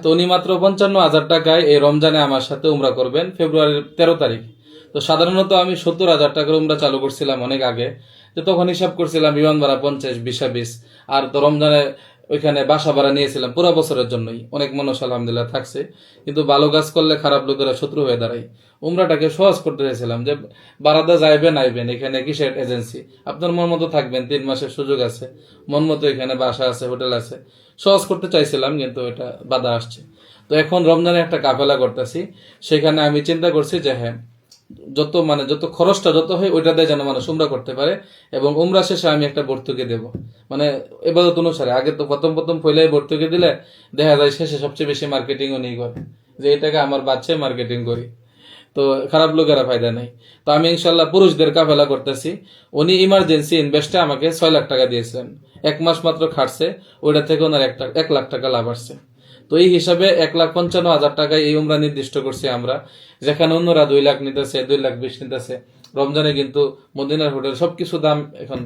তো উনি মাত্র 55,000 টাকায় এই রমজানে আমার সাথে উমরা করবেন ফেব্রুয়ারির 13 তারিখ। তো সাধারণত আমি 70,000 টাকার উমরা চালু করছিলাম অনেক আগে। তো তখন হিসাব করছিলাম বিমান ভাড়া 50, ভিসা 20, আর তো রমজানে ওইখানে বাসা ভাড়া নিয়েছিলাম পুরো বছরের জন্যই। অনেক মানুষ আলহামদুলিল্লাহ থাকছে, কিন্তু ভালো কাজ করলে খারাপ লোকেরা শত্রু হয়ে দাঁড়ায়। উমরাটাকে সহজ করতে চাইছিলাম যে বারাদা যাইবেন আইবেন, এখানে কিসের এজেন্সি, আপনার মন মতো থাকবেন, 3 মাসের সুযোগ আছে, মন মতো এখানে বাসা আছে, হোটেল আছে, সহজ করতে চাইছিলাম, কিন্তু এটা বাধা আসছে। তো এখন রমজানে একটা কাফেলা করতেছি, সেখানে আমি চিন্তা করছি যে হ্যাঁ, যত খরচটা যত হয় ওইটা দিয়ে যেন মানুষ উমরা করতে পারে, এবং উমরা শেষে আমি একটা ভর্তুকি দেব, মানে এবাদত অনুসারে। আগে তো প্রথম প্রথম পয়লাই ভর্তুকি দিলে দেখা যায় শেষে সবচেয়ে বেশি মার্কেটিং উনি করে, যে এটাকে আমার বাচ্চায় মার্কেটিং করি, তো খারাপ লোকেরা ফায়দা নাই। তো আমি ইনশাল্লাহ পুরুষদের কাফেলা করতেছি। উনি ইমার্জেন্সি ইনভেস্টে আমাকে 6 লাখ টাকা দিয়েছিলেন, 1 মাস মাত্র খাটছে, ওইটা থেকে ওনার 1 লাখ টাকা লাভ আসছে। তো এই হিসাবে 1,55,000 টাকায় এই উমরা নির্দিষ্ট করছি আমরা, যেখানে অন্যরা 2 লাখ নিতেছে, 2,20,000 নিতেছে। রমজানে কিন্তু মদিনার হোটেল সবকিছু দাম এখন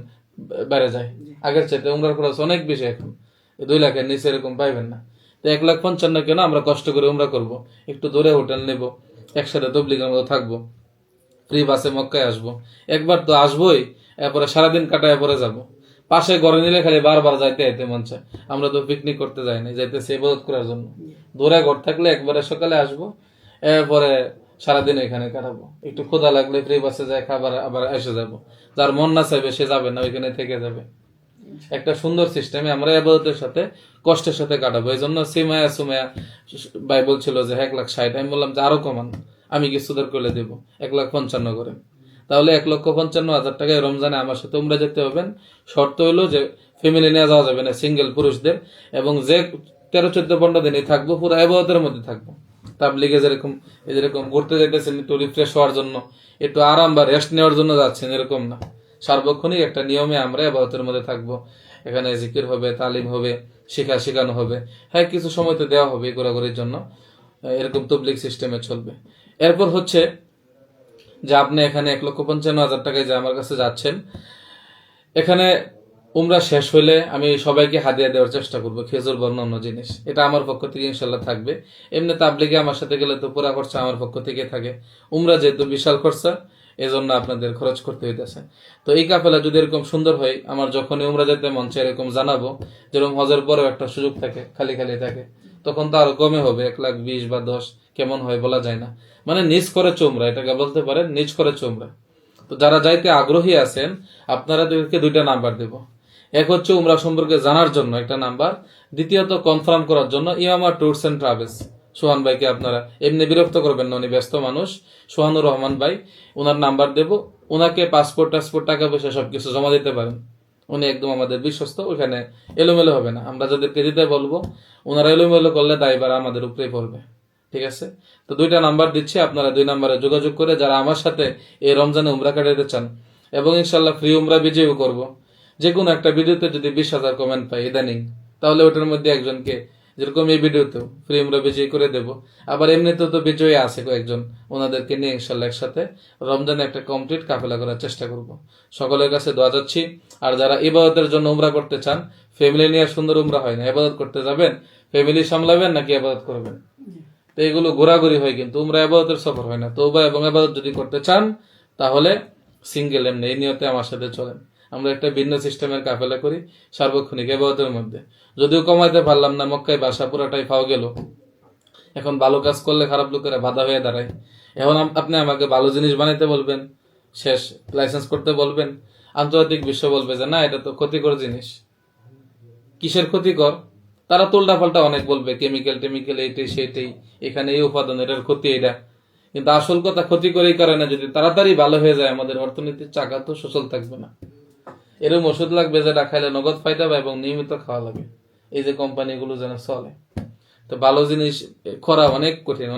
বেড়ে যায়, আগের চাইতে উমরার খরচ অনেক বেশি এখন, 2 লাখের নিচে এরকম পাইবেন না। তো 1,55,000 কেন, আমরা কষ্ট করে উমরা করব, একটু দূরে হোটেল নেব, একসাথে তবলিগের মতো থাকবো, ফ্রি বাসে মক্কায় আসবো, একবার তো আসবোই, এরপরে সারাদিন কাটায় পরে যাব। পাশে ঘরে নিলে খালি বারবার যাইতে আইতে মন চায়। আমরা তো পিকনিক করতে যাই না, যাইতেছি ইবাদত করার জন্য। দূরে ঘর থাকলে একবারে সকালে আসবো, এরপরে সারাদিন এখানে কাটাবো, একটু ক্ষুধা লাগলে ফ্রি বাসে যায় খাবার আবার এসে যাব। যার মন না চাইবে সে যাবে না, ওইখানে থেকে যাবে। একটা সুন্দর সিস্টেমে আমরা ইবাদতের সাথে কষ্টের সাথে কাটাবো। এই জন্য সিমায়া সুমায়া ভাই বলছিল যে 1,60,000, আমি বললাম যে আরো কমান, আমি কিছুদের করলে দেবো 1,55,000 করে। তাহলে 1,55,000 টাকায় রমজানে আমার সাথে উমরা যেতে হবেন। শর্ত হইলো যে ফ্যামিলি নিয়ে যাওয়া যাবে না, সিঙ্গেল পুরুষদের, এবং যে 13-14-15 দিনই থাকবো পুরো ইবাদতের মধ্যে থাকবো। তাবলিগে যেরকম ঘুরতে যাইতেছেন একটু রিফ্রেশ হওয়ার জন্য, একটু আরাম বা রেস্ট নেওয়ার জন্য যাচ্ছেন, এরকম না। সার্বক্ষণিক একটা নিয়মে আমরা ইবাদতের মধ্যে থাকবো। এখানে জিকির হবে, তালিম হবে, শেখানো হবে। হ্যাঁ, কিছু সময় তো দেওয়া হবে ঘোরাঘুরির জন্য, এরকম তবলিগ সিস্টেমে চলবে। এরপর হচ্ছে যে আপনি এখানে 1,55,000 টাকায় যে আমার কাছে যাচ্ছেন, এখানে উমরা শেষ হইলে আমি সবাইকে হাদিয়া দেওয়ার চেষ্টা করবো, খেজুর বা অন্য জিনিস, এটা আমার পক্ষ থেকে ইনশাল্লাহ থাকবে। এমনি তাবলিগে আমার সাথে গেলে তো পুরা খরচা আমার পক্ষ থেকে থাকে, উমরা যেহেতু বিশাল খরচা, এজন্য আপনাদের খরচ করতে হইতেছে। তো এই কাফেলা যদি এরকম সুন্দর হয়, আমার যখনই উমরা যেতে মন চায় এরকম জানাবো। যেরকম হজের পরেও একটা সুযোগ থাকে, খালি খালি থাকে, তখন তো আরো কমে হবে, 1,20,000 বা 10 কেমন হয় বলা যায় না। মানে নিজ করে চোমরা, এটাকে বলতে পারেন নিজ করে চোমরা। তো যারা যাইতে আগ্রহী আছেন, আপনাদেরকে 2টা নাম্বার দেব। এক হচ্ছে উমরা সম্পর্কে জানার জন্য একটা নাম্বার, দ্বিতীয়ত কনফার্ম করার জন্য ইয়ামা ট্যুরস এন্ড ট্রাভেলস। সোহান ভাইকে আপনারা এমনি বিরক্ত করবেন না, উনি ব্যস্ত মানুষ, সোহানুর রহমান ভাই, ওনার নাম্বার দেব। ওনাকে পাসপোর্ট টাকা পয়সা সবকিছু জমা দিতে পারেন, উনি একদম আমাদের বিশ্বস্ত। ওখানে এলোমেলো হবে না, আমরা যাদেরকে দিতে বলবো ওনারা এলোমেলো করলে দায়ভার আমাদের উপরেই পড়বে। ঠিক আছে? তো 2টা নাম্বার দিচ্ছি, আপনারা 2 নাম্বারে যোগাযোগ করে যারা আমার সাথে এই রমজানে উমরা কাটাতে চান, এবং ইনশাল্লাহ ফ্রি উমরা বিজয়ও করব। যে কোনো একটা ভিডিওতে যদি 20,000 কমেন্ট পাই ইদানিং, তাহলে ওটার মধ্যে একজনকে, যেরকম এই ভিডিওতেও, ফ্রি উমরা বিজয়ী করে দেব। আবার এমনিতেও তো বিজয়ী আছে কয়েকজন, ওনাদেরকে নিয়ে ইনশাল্লাহ একসাথে রমজানে একটা কমপ্লিট কাফেলা করার চেষ্টা করব। সকলের কাছে দোয়া যাচ্ছি। আর যারা ইবাদতের জন্য উমরা করতে চান, ফ্যামিলি নিয়ে সুন্দর উমরা হয় না, ইবাদত করতে যাবেন, ফ্যামিলি সামলাবেন নাকি ইবাদত করবেন, তো এগুলো ঘোরাঘুরি হয়, কিন্তু উমরা ইবাদতের সফর হয় না। তওবা এবং ইবাদত যদি করতে চান, তাহলে সিঙ্গেল এমনি এই নিয়তে আমার সাথে চলেন। আমরা একটা ভিন্ন সিস্টেমের কাফেলা করি সার্বক্ষণিক ইবাদতের মধ্যে। যদিও কমাইতে পারলাম না, মক্কায় বাসা পুরাটাই ফাও গেল। এখন ভালো কাজ করলে খারাপ লোকেরা বাধা হয়ে দাঁড়ায়। এখন আপনি আমাকে ভালো জিনিস বানাইতে বলবেন, শেষ লাইসেন্স করতে বলবেন, আন্তর্জাতিক বিশ্ব বলবে যে না, এটা তো ক্ষতিকর জিনিস। কিসের ক্ষতিকর? তারা তোল্টা পাল্টা অনেক বলবে, কেমিক্যাল এইটাই সেইটাই, এখানে এই উপাদান, এটার ক্ষতি এটা। কিন্তু আসল কথা, ক্ষতি করে এই কারণে যদি তাড়াতাড়ি ভালো হয়ে যায়, আমাদের অর্থনীতির চাকা তো সচল থাকবে না। এরকম ওষুধ লাগবে যেটা খাইলে নগদ ফায়দা পাবে এবং নিয়মিত খাওয়া লাগে, এই যে কোম্পানিগুলো যেন চলে। তো ভালো জিনিস করা অনেক কঠিন,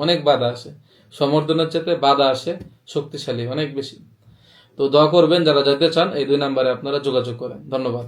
অনেক বাধা আসে, সমর্থনের চেয়ে বাধা আসে শক্তিশালী অনেক বেশি। তো দোয়া করবেন যারা যেতে চান, এই 2 নাম্বারে আপনারা যোগাযোগ করেন। ধন্যবাদ।